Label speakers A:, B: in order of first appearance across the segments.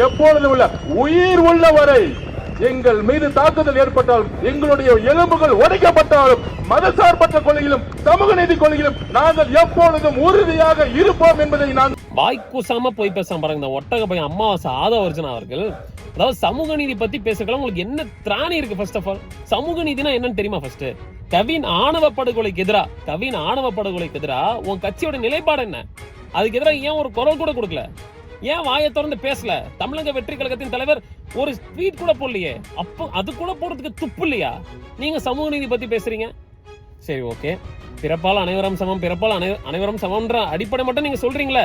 A: எப்பொழுதும் உள்ள உயிர் உள்ளவரை எங்கள் மீது தாக்குதல் ஏற்பட்டால் எங்களுடைய எலும்புகள் உடைக்கப்பட்டாலும் மதசார்பற்ற கொள்கையிலும் சமூக நீதி கொள்கையிலும் நாங்கள் எப்பொழுதும் உறுதியாக இருப்போம் என்பதை நான்
B: வாய்க்கூசாம போய் பேசாம பாருங்க. இந்த ஒட்டக பையன் அம்மாவாசை ஆதவர்ஜனா அவர்கள் அதாவது சமூக நீதி பத்தி பேசுறதுக்கு உங்களுக்கு என்ன திராணி இருக்கு? ஃபர்ஸ்ட் ஆஃப் ஆல் சமூக நீதினா என்னன்னு தெரியுமா? ஃபர்ஸ்ட் கவின் ஆணவ படுகொலைக்கு எதிரா உன் கட்சியோட நிலைப்பாடு என்ன? அதுக்கு எதிராக ஏன் ஒரு குரல் கூட கொடுக்கல? ஏன் வாயை திறந்து பேசல? தமிழக வெற்றி கழகத்தின் தலைவர் ஒரு ட்வீட் கூட போடலையே. அப்போ அது கூட போடுறதுக்கு துப்பு இல்லையா? நீங்க சமூக நீதி பத்தி பேசுறீங்க. சரி, ஓகே, பிறப்பால் அனைவரும் சமம், பிறப்பால் அனைவரும் சமம்ன்ற அடிப்படை மட்டும் நீங்க சொல்றீங்களே,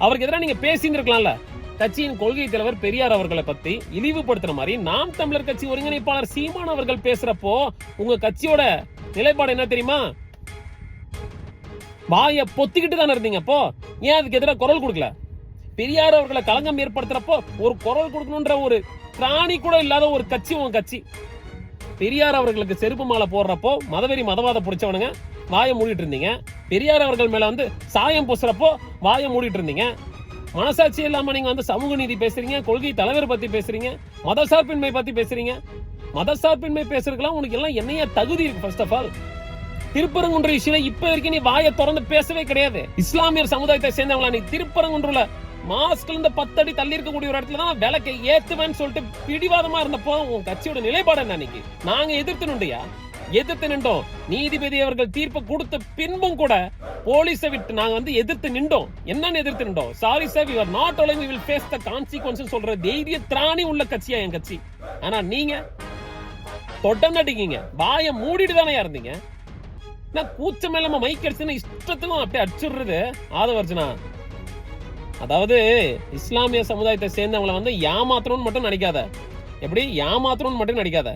B: அவருக்கு எதிராக நீங்க பேசியிருக்கலாம்ல. கட்சியின் கொள்கை தலைவர் பெரியார் அவர்களை பத்தி இழிவுபடுத்துற மாதிரி நாம் தமிழர் கட்சி ஒருங்கிணைப்பாளர் சீமான் அவர்கள் பேசுறப்போ உங்க கட்சியோட நிலைப்பாடு என்ன தெரியுமா? வாயை பொத்திக்கிட்டு தானே இருந்தீங்க. அப்போ ஏன் அதுக்கு எதிராக குரல் கொடுக்கல? பெரியார் அவர்களை களங்கம் ஏற்படுத்துறப்போ ஒரு குரல் கொடுக்கணும்ன்ற ஒரு திராணி கூட இல்லாத ஒரு கட்சி உங்க கட்சி. பெரியார் அவர்களுக்கு செருப்பு மாலை போடுறப்போ மதவெறி மதவாத பிடிச்சவனுங்க வாயை மூடிட்டு இருந்தீங்க. பெரியார் அவர்கள் மேல வந்து சாயம் பூசுறப்போ வாயை மூடிட்டு இருந்தீங்க. மனசாட்சி இல்லாம நீங்க வந்து சமூக நீதி பேசுறீங்க, கொள்கை தலைவர் பத்தி பேசுறீங்க, மதசார்பின்மை பத்தி பேசுறீங்க. மதசார்பின்மை பேசுறதுக்கெல்லாம் உனக்கு எல்லாம் என்னைய தகுதி இருக்கு? ஃபர்ஸ்ட் ஆஃப் ஆல் திருப்பரங்குன்ற இஷ்யூல இப்ப வரைக்கும் நீ வாயை திறந்து பேசவே கிடையாது. இஸ்லாமியர் சமுதாயத்தை சேர்ந்தவங்களா நீ திருப்பரங்குன்றல மாஸ்க்ல இருந்து 10 அடி தள்ளி இருக்கக்கூடிய ஒரு இடத்துல தான் விளக்கை ஏத்துவேன்னு சொல்லிட்டு பிடிவாதமா இருந்தப்போ உன் கட்சியோட நிலைப்பாடு என்ன? அன்னைக்கு நாங்க எதிர்த்து நின்றோம். நீதிபதி அவர்கள் தீர்ப்பு கொடுத்த பின்பும் கூட போலீஸை விட்டு நாங்க வந்து எதிர்த்து நின்றோம். என்னன்னு எதிர்த்து நின்றோம்? Sorry sir, we are not allowing, we will face the consequences சொல்ற தைரிய திராணி உள்ள கட்சியா என் கட்சி. ஆனா நீங்க தொட்டநடிக்கீங்க, வாயை மூடிட்டு தானே இருந்தீங்க. கூச்சம் இல்லாம மைக் அடிச்சுன்னா இஷ்டத்துக்கும் அப்படியே அடிச்சுடுறது ஆதவர்ஜனா. அதாவது இஸ்லாமிய சமுதாயத்தை சேர்ந்தவங்களை வந்து ஏமாத்தணும்னு மட்டும் நினைக்காத. எப்படி ஏமாத்தணும்னு மட்டும் நினைக்காத.